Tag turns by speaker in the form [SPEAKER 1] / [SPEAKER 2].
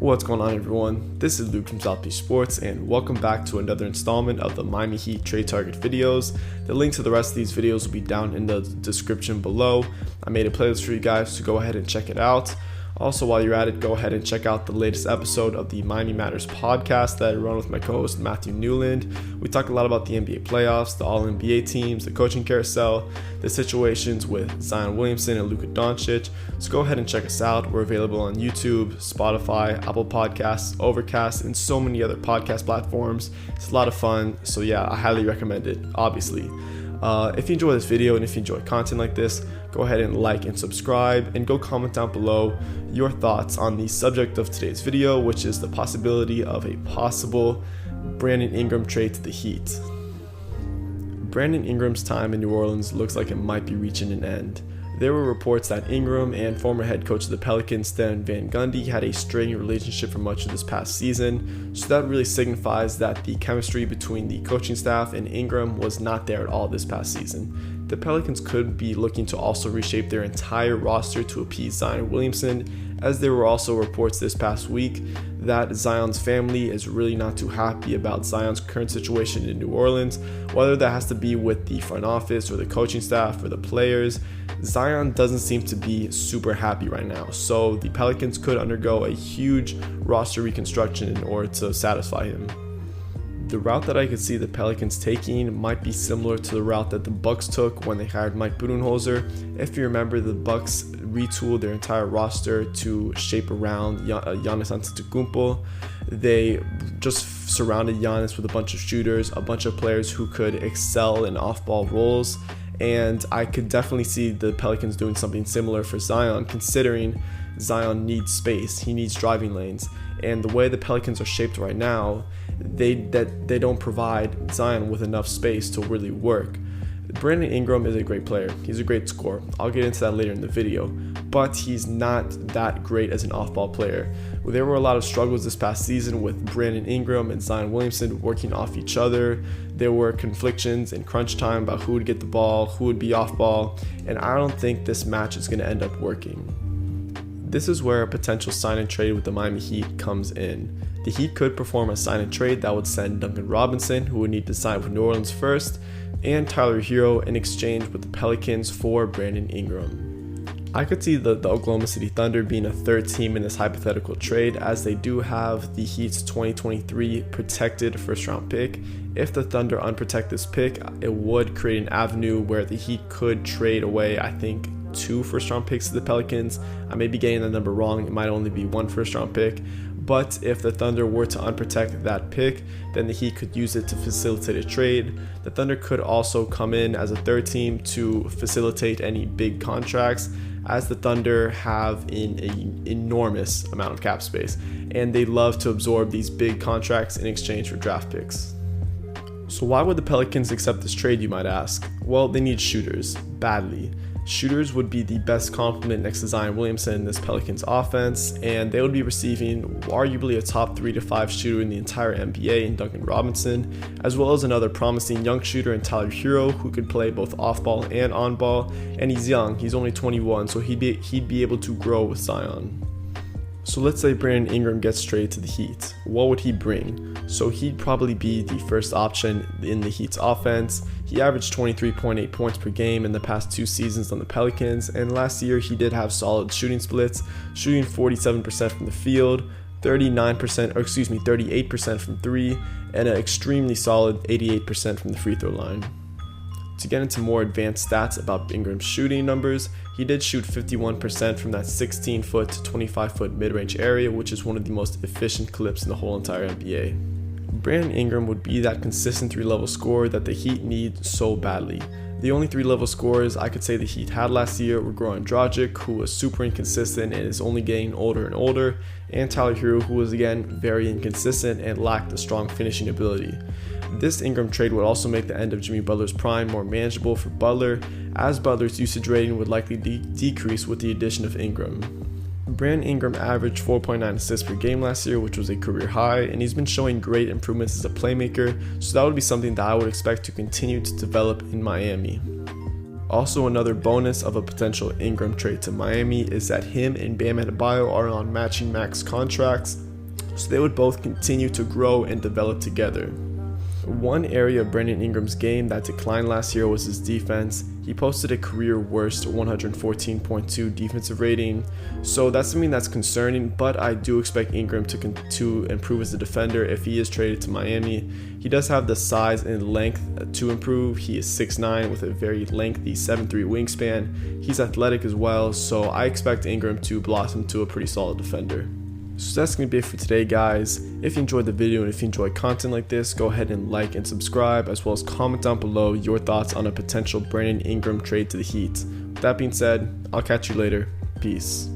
[SPEAKER 1] What's going on, everyone? This is Luke from South Beach Sports, and welcome back to another installment of the Miami Heat trade target videos. The link to the rest of these videos will be down in the description below. I made a playlist for you guys, so go ahead and check it out. Also, while you're at it, go ahead and check out the latest episode of the Miami Matters podcast that I run with my co-host Matthew Newland. We talk a lot about the NBA playoffs, the All-NBA teams, the coaching carousel, the situations with Zion Williamson and Luka Doncic. So go ahead and check us out. We're available on YouTube, Spotify, Apple Podcasts, Overcast, and so many other podcast platforms. It's a lot of fun. So yeah, I highly recommend it, obviously. If you enjoy this video and if you enjoy content like this, go ahead and like and subscribe, and go comment down below your thoughts on the subject of today's video, which is the possibility of a possible Brandon Ingram trade to the Heat. Brandon Ingram's time in New Orleans looks like it might be reaching an end. There were reports that Ingram and former head coach of the Pelicans, Stan Van Gundy, had a strained relationship for much of this past season, so that really signifies that the chemistry between the coaching staff and Ingram was not there at all this past season. The Pelicans could be looking to also reshape their entire roster to appease Zion Williamson, as there were also reports this past week that Zion's family is really not too happy about Zion's current situation in New Orleans, whether that has to be with the front office or the coaching staff or the players. Zion doesn't seem to be super happy right now, so the Pelicans could undergo a huge roster reconstruction in order to satisfy him. The route that I could see the Pelicans taking might be similar to the route that the Bucks took when they hired Mike Budenholzer. If you remember, the Bucks retooled their entire roster to shape around Giannis Antetokounmpo. They just surrounded Giannis with a bunch of shooters, a bunch of players who could excel in off-ball roles, and I could definitely see the Pelicans doing something similar for Zion, considering Zion needs space, he needs driving lanes, and the way the Pelicans are shaped right now, they don't provide Zion with enough space to really work. Brandon Ingram is a great player. He's a great scorer. I'll get into that later in the video, but he's not that great as an off-ball player. There were a lot of struggles this past season with Brandon Ingram and Zion Williamson working off each other. There were conflictions in crunch time about who would get the ball, who would be off-ball, and I don't think this match is going to end up working. This is where a potential sign and trade with the Miami Heat comes in. The Heat could perform a sign and trade that would send Duncan Robinson, who would need to sign with New Orleans first, and Tyler Hero in exchange with the Pelicans for Brandon Ingram. I could see the Oklahoma City Thunder being a third team in this hypothetical trade, as they do have the Heat's 2023 protected first round pick. If the Thunder unprotect this pick, it would create an avenue where the Heat could trade away, I think, 2 first round picks to the Pelicans. I may be getting the number wrong, it might only be 1 first round pick. But if the Thunder were to unprotect that pick, then the Heat could use it to facilitate a trade. The Thunder could also come in as a third team to facilitate any big contracts, as the Thunder have an enormous amount of cap space, and they love to absorb these big contracts in exchange for draft picks. So why would the Pelicans accept this trade, you might ask? Well, they need shooters, badly. Shooters would be the best complement next to Zion Williamson in this Pelicans offense, and they would be receiving arguably a top 3 to 5 shooter in the entire NBA in Duncan Robinson, as well as another promising young shooter in Tyler Hero, who could play both off-ball and on-ball, and he's young, he's only 21, so he'd be able to grow with Zion. So let's say Brandon Ingram gets traded to the Heat. What would he bring? So he'd probably be the first option in the Heat's offense. He averaged 23.8 points per game in the past 2 seasons on the Pelicans, and last year he did have solid shooting splits, shooting 47% from the field, 38% from 3, and an extremely solid 88% from the free throw line. To get into more advanced stats about Ingram's shooting numbers, he did shoot 51% from that 16-foot to 25-foot mid-range area, which is one of the most efficient clips in the whole entire NBA. Brandon Ingram would be that consistent 3-level scorer that the Heat need so badly. The only 3-level scorers I could say the Heat had last year were Goran Dragic, who was super inconsistent and is only getting older and older, and Tyler Hero, who was again very inconsistent and lacked a strong finishing ability. This Ingram trade would also make the end of Jimmy Butler's prime more manageable for Butler, as Butler's usage rating would likely decrease with the addition of Ingram. Brandon Ingram averaged 4.9 assists per game last year, which was a career high, and he's been showing great improvements as a playmaker, so that would be something that I would expect to continue to develop in Miami. Also, another bonus of a potential Ingram trade to Miami is that him and Bam Adebayo are on matching max contracts, so they would both continue to grow and develop together. One area of Brandon Ingram's game that declined last year was his defense. He posted a career worst 114.2 defensive rating, so that's something that's concerning, but I do expect Ingram to improve as a defender if he is traded to Miami. He does have the size and length to improve. He is 6'9" with a very lengthy 7'3" wingspan. He's athletic as well, so I expect Ingram to blossom to a pretty solid defender. So that's going to be it for today, guys. If you enjoyed the video and if you enjoy content like this, go ahead and like and subscribe, as well as comment down below your thoughts on a potential Brandon Ingram trade to the Heat. With that being said, I'll catch you later. Peace.